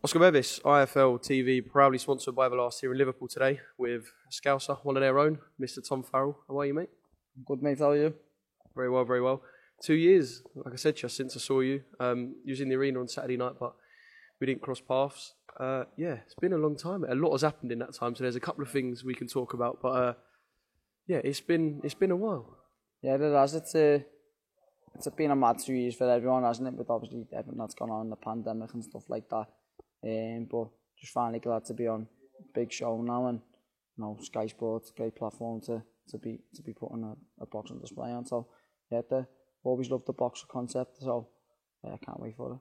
Oscar Bevis, IFL TV, proudly sponsored by Everlast here in Liverpool today with Scouser, one of their own, Mr. Tom Farrell. How are you, mate? Good, mate. How are you? Very well, very well. 2 years, like I said, just since I saw you. You was in the arena on Saturday night, but we didn't cross paths. It's been a long time. A lot has happened in that time, so there's a couple of things we can talk about. But it's been a while. Yeah, it has. It's been a mad 2 years for everyone, hasn't it? With obviously everything that's gone on, the pandemic and stuff like that. But just finally glad to be on a big show now, and Sky Sports, great platform to be putting a boxing display on. So always loved the boxer concept. So I can't wait for it.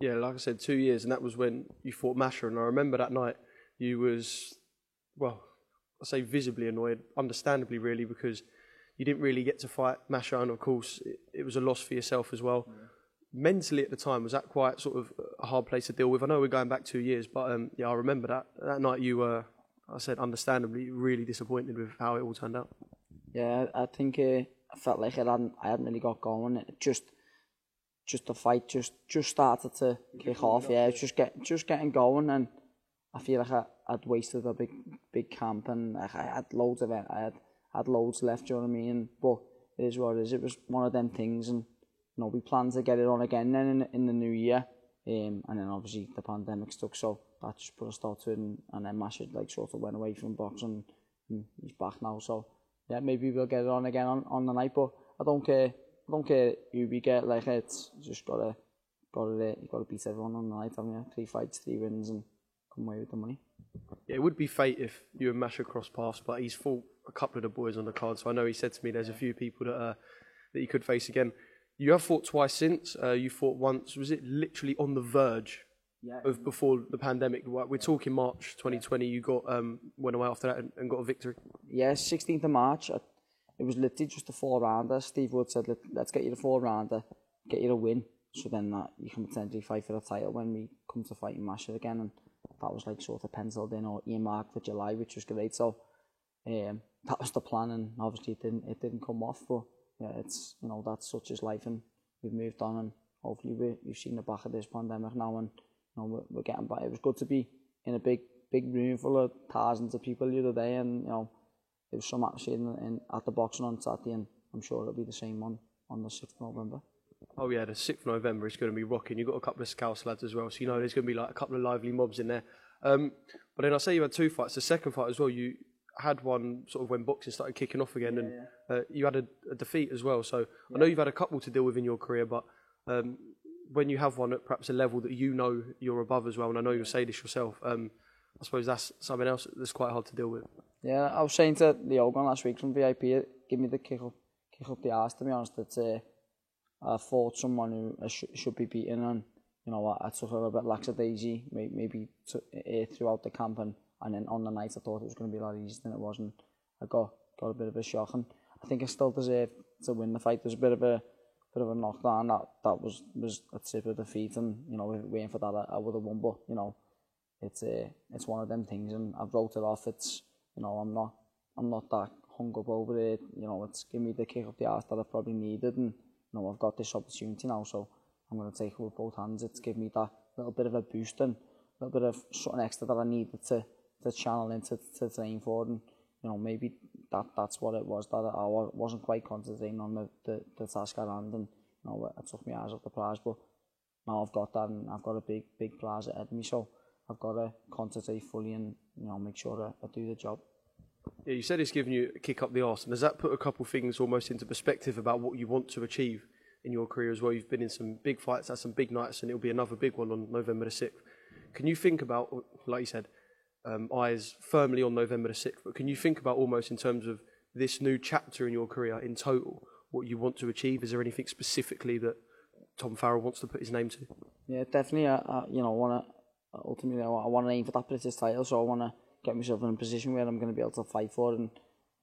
Yeah, like I said, 2 years, and that was when you fought Masha, and I remember that night you was, well, I say visibly annoyed, understandably really, because you didn't really get to fight Masha, and of course it was a loss for yourself as well. Yeah. Mentally at the time, was that quite sort of a hard place to deal with? I know we're going back 2 years, but I remember that night you were, I said understandably, really disappointed with how it all turned out. Yeah, I think I felt like I hadn't really got going. It just the fight just started to kick off. Yeah, it was just getting going, and I feel like I'd wasted a big camp, and I had loads of it. I had loads left. Do you know what I mean? But it is what it is. It was one of them things, and we planned to get it on again then in the new year, and then obviously the pandemic stuck, so that just put a stop to it, and then Masha sort of went away from boxing, and he's back now. So yeah, maybe we'll get it on again on the night, but I don't care who we get. Like, it's just you gotta beat everyone on the night, haven't you? 3 fights, 3 wins, and come away with the money. Yeah, it would be fate if you and Masha cross paths, but he's fought a couple of the boys on the card, so I know he said to me there's a few people that you could face again. You have fought twice since. You fought once. Was it literally on the verge of before the pandemic? We're talking March 2020. You got went away after that and got a victory. Yeah, 16th of March. It was literally just a 4-rounder. Steve Wood said, "Let's get you the 4-rounder, get you a win, so then that you can potentially fight for the title when we come to fighting Masha again." And that was sort of penciled in or earmarked for July, which was great. So that was the plan, and obviously it didn't come off, but. Yeah, it's that's such as life, and we've moved on, and hopefully we've seen the back of this pandemic now, and we're getting back. It was good to be in a big room full of thousands of people the other day, and it was some atmosphere at the boxing on Saturday, and I'm sure it'll be the same on the 6th of November. Oh yeah, the 6th of November is going to be rocking. You've got a couple of Scouse lads as well, so there's going to be a couple of lively mobs in there. But then I say you had 2 fights. The second fight as well, you had one sort of when boxing started kicking off again, and you had a defeat as well. So I know you've had a couple to deal with in your career, but when you have one at perhaps a level that you're above as well, and I know you'll say this yourself, I suppose that's something else that's quite hard to deal with. Yeah, I was saying to Leogan last week from VIP, give me the kick up the arse, to be honest. That I fought someone who should be beaten, and I took a little bit lackadaisy, maybe throughout the camp, and then on the night I thought it was going to be a lot easier than it was, and I got a bit of a shock, and I think I still deserve to win the fight. There's a bit of a knockdown that was a tip of defeat, and waiting for that I would have won, but it's one of them things, and I've wrote it off. It's I'm not that hung up over it. It's give me the kick up the arse that I've probably needed, and I've got this opportunity now, so I'm going to take it with both hands. It's give me that little bit of a boost and a little bit of something extra that I needed to channel into to train for, and maybe that's what it was, that I wasn't quite concentrating on the task at hand, and it took my eyes off the prize. But now I've got that, and I've got a big prize ahead of me, so I've got to concentrate fully and make sure I do the job. Yeah, you said it's given you a kick up the arse, and does that put a couple of things almost into perspective about what you want to achieve in your career as well? You've been in some big fights, had some big nights, and it'll be another big one on November the 6th. Can you think about, like you said, eyes firmly on November the 6th, but can you think about almost in terms of this new chapter in your career in total, what you want to achieve? Is there anything specifically that Tom Farrell wants to put his name to? Yeah, definitely. I want to aim for that British title, so I want to get myself in a position where I'm going to be able to fight for it,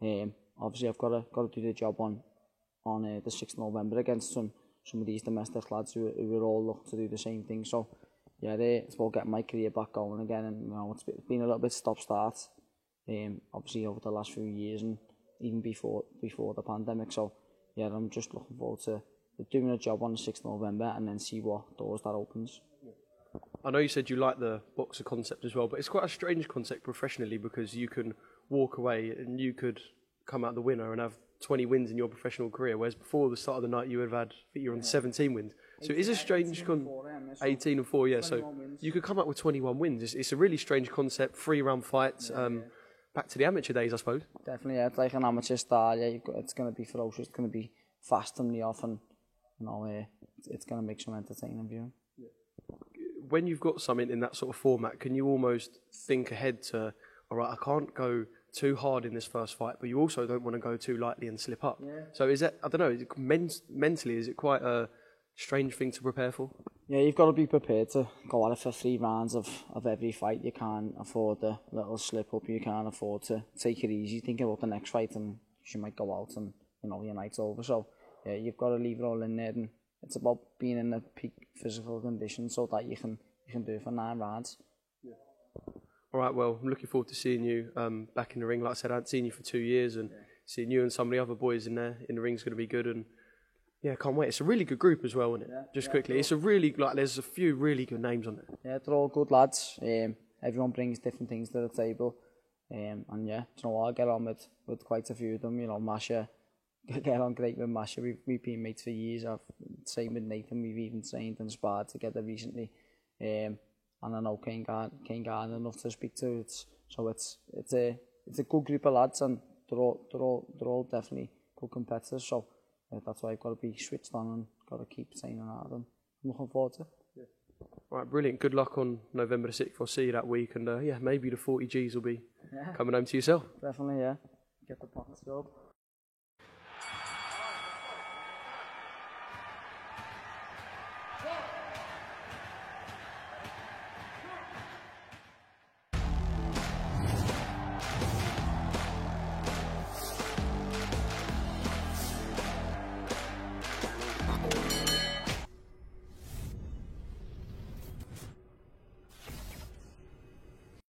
and obviously I've got to do the job on the 6th of November against some of these domestic lads who are all looking to do the same thing. So yeah, it's about getting my career back going again, and it's been a little bit stop-start, obviously over the last few years, and even before the pandemic. So yeah, I'm just looking forward to doing a job on the 6th of November, and then see what doors that opens. I know you said you like the boxer concept as well, but it's quite a strange concept professionally because you can walk away and you could come out the winner and have 20 wins in your professional career, whereas before the start of the night you would have had, I think you're on 17 wins. So it is a strange 18 and 4, yeah. So you could come up with 21 wins. It's a really strange concept, 3-round fights. Back to the amateur days, I suppose. Definitely, yeah. It's like an amateur style. Yeah, it's going to be ferocious. It's going to be fast and the off, and it's going to make some entertaining viewing. When you've got something in that sort of format, can you almost think ahead to, all right, I can't go too hard in this first fight, but you also don't want to go too lightly and slip up. Yeah. So is that, I don't know, mentally, is it quite a strange thing to prepare for? Yeah, you've got to be prepared to go at it for 3 rounds of every fight. You can't afford a little slip up. You can't afford to take it easy, think about the next fight, and you might go out and, your night's over. So, yeah, you've got to leave it all in there, and it's about being in a peak physical condition so that you can do it for 9 rounds. Yeah. All right, well, I'm looking forward to seeing you back in the ring. Like I said, I hadn't seen you for 2 years, and seeing you and some of the other boys in the ring is going to be good. And yeah, can't wait. It's a really good group as well, isn't it? Yeah, just quickly, it's a really, there's a few really good names on it. Yeah, they're all good lads. Everyone brings different things to the table. And yeah, I get on with quite a few of them. Masha, get on great with Masha. We've been mates for years. Same with Nathan. We've even trained and sparred together recently. And I know Kane Gardner enough to speak to. It's a good group of lads, and they're all definitely good competitors. So that's why I've got to be switched on and got to keep training hard. And I'm looking forward to it. Yeah. All right, brilliant. Good luck on November the 6th. I'll see you that week, and maybe the 40 Gs will be coming home to yourself. Definitely, yeah. Get the pockets filled.